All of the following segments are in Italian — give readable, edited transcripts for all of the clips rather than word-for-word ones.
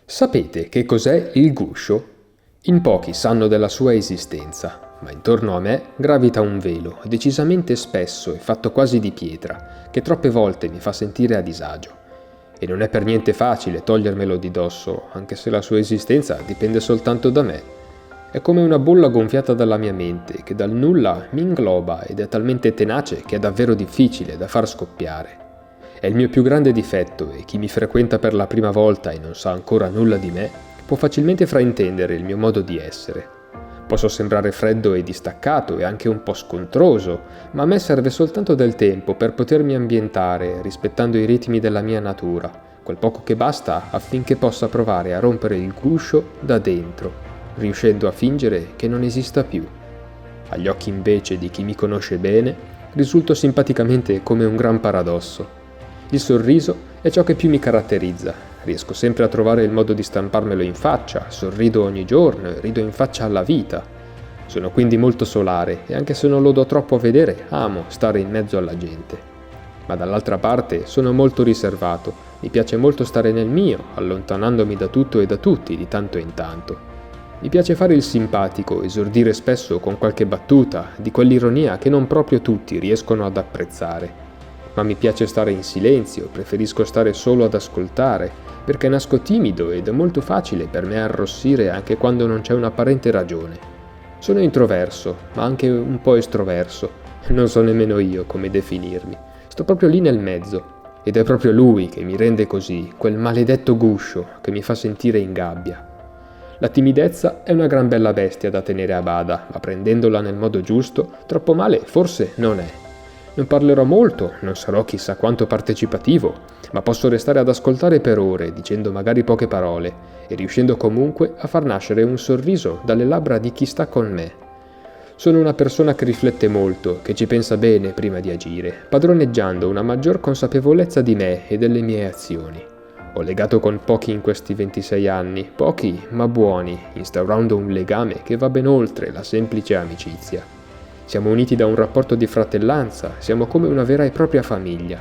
Sapete che cos'è il guscio? In pochi sanno della sua esistenza, ma intorno a me gravita un velo, decisamente spesso e fatto quasi di pietra, che troppe volte mi fa sentire a disagio. E non è per niente facile togliermelo di dosso, anche se la sua esistenza dipende soltanto da me. È come una bolla gonfiata dalla mia mente, che dal nulla mi ingloba ed è talmente tenace che è davvero difficile da far scoppiare. È il mio più grande difetto e chi mi frequenta per la prima volta e non sa ancora nulla di me può facilmente fraintendere il mio modo di essere. Posso sembrare freddo e distaccato e anche un po' scontroso, ma a me serve soltanto del tempo per potermi ambientare rispettando i ritmi della mia natura, quel poco che basta affinché possa provare a rompere il guscio da dentro, riuscendo a fingere che non esista più. Agli occhi invece di chi mi conosce bene, risulto simpaticamente come un gran paradosso. Il sorriso è ciò che più mi caratterizza. Riesco sempre a trovare il modo di stamparmelo in faccia, sorrido ogni giorno e rido in faccia alla vita. Sono quindi molto solare e anche se non lo do troppo a vedere, amo stare in mezzo alla gente. Ma dall'altra parte sono molto riservato, mi piace molto stare nel mio, allontanandomi da tutto e da tutti di tanto in tanto. Mi piace fare il simpatico, esordire spesso con qualche battuta, di quell'ironia che non proprio tutti riescono ad apprezzare. Ma mi piace stare in silenzio, preferisco stare solo ad ascoltare, perché nasco timido ed è molto facile per me arrossire anche quando non c'è un'apparente ragione. Sono introverso, ma anche un po' estroverso, non so nemmeno io come definirmi. Sto proprio lì nel mezzo, ed è proprio lui che mi rende così, quel maledetto guscio che mi fa sentire in gabbia. La timidezza è una gran bella bestia da tenere a bada, ma prendendola nel modo giusto, troppo male forse non è. Non parlerò molto, non sarò chissà quanto partecipativo, ma posso restare ad ascoltare per ore, dicendo magari poche parole, e riuscendo comunque a far nascere un sorriso dalle labbra di chi sta con me. Sono una persona che riflette molto, che ci pensa bene prima di agire, padroneggiando una maggior consapevolezza di me e delle mie azioni. Ho legato con pochi in questi 26 anni, pochi ma buoni, instaurando un legame che va ben oltre la semplice amicizia. Siamo uniti da un rapporto di fratellanza, siamo come una vera e propria famiglia.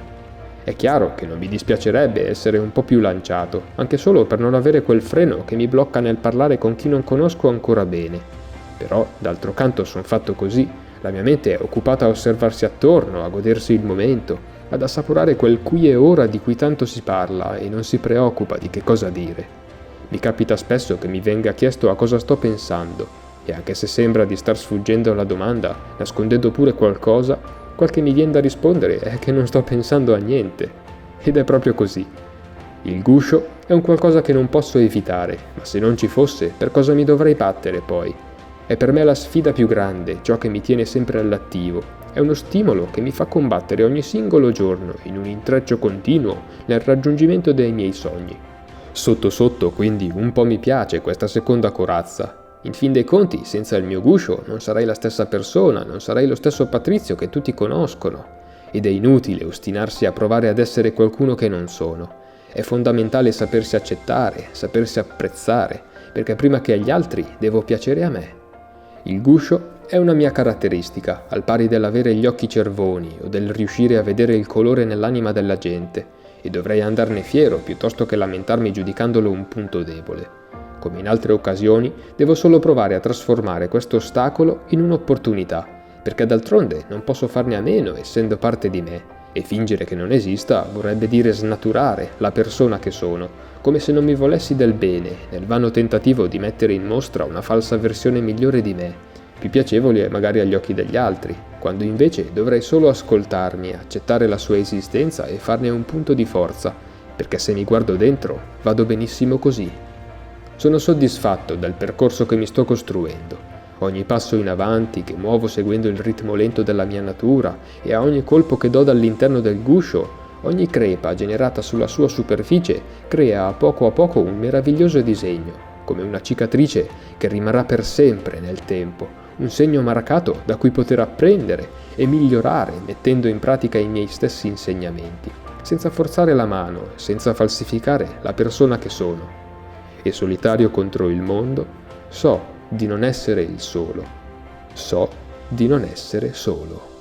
È chiaro che non mi dispiacerebbe essere un po' più lanciato, anche solo per non avere quel freno che mi blocca nel parlare con chi non conosco ancora bene. Però, d'altro canto, son fatto così. La mia mente è occupata a osservarsi attorno, a godersi il momento, ad assaporare quel qui e ora di cui tanto si parla e non si preoccupa di che cosa dire. Mi capita spesso che mi venga chiesto a cosa sto pensando, e anche se sembra di star sfuggendo alla domanda, nascondendo pure qualcosa, quel che mi viene da rispondere è che non sto pensando a niente. Ed è proprio così. Il guscio è un qualcosa che non posso evitare, ma se non ci fosse, per cosa mi dovrei battere poi? È per me la sfida più grande, ciò che mi tiene sempre all'attivo. È uno stimolo che mi fa combattere ogni singolo giorno, in un intreccio continuo, nel raggiungimento dei miei sogni. Sotto sotto, quindi, un po' mi piace questa seconda corazza. In fin dei conti, senza il mio guscio non sarei la stessa persona, non sarei lo stesso Patrizio che tutti conoscono. Ed è inutile ostinarsi a provare ad essere qualcuno che non sono. È fondamentale sapersi accettare, sapersi apprezzare, perché prima che agli altri devo piacere a me. Il guscio è una mia caratteristica, al pari dell'avere gli occhi cervoni o del riuscire a vedere il colore nell'anima della gente, e dovrei andarne fiero piuttosto che lamentarmi giudicandolo un punto debole. Come in altre occasioni, devo solo provare a trasformare questo ostacolo in un'opportunità, perché d'altronde non posso farne a meno essendo parte di me, e fingere che non esista vorrebbe dire snaturare la persona che sono, come se non mi volessi del bene, nel vano tentativo di mettere in mostra una falsa versione migliore di me, più piacevole magari agli occhi degli altri, quando invece dovrei solo ascoltarmi, accettare la sua esistenza e farne un punto di forza, perché se mi guardo dentro vado benissimo così. Sono soddisfatto del percorso che mi sto costruendo. Ogni passo in avanti che muovo seguendo il ritmo lento della mia natura e a ogni colpo che do dall'interno del guscio, ogni crepa generata sulla sua superficie crea a poco un meraviglioso disegno, come una cicatrice che rimarrà per sempre nel tempo, un segno marcato da cui poter apprendere e migliorare mettendo in pratica i miei stessi insegnamenti, senza forzare la mano, senza falsificare la persona che sono. E solitario contro il mondo, so di non essere il solo, so di non essere solo.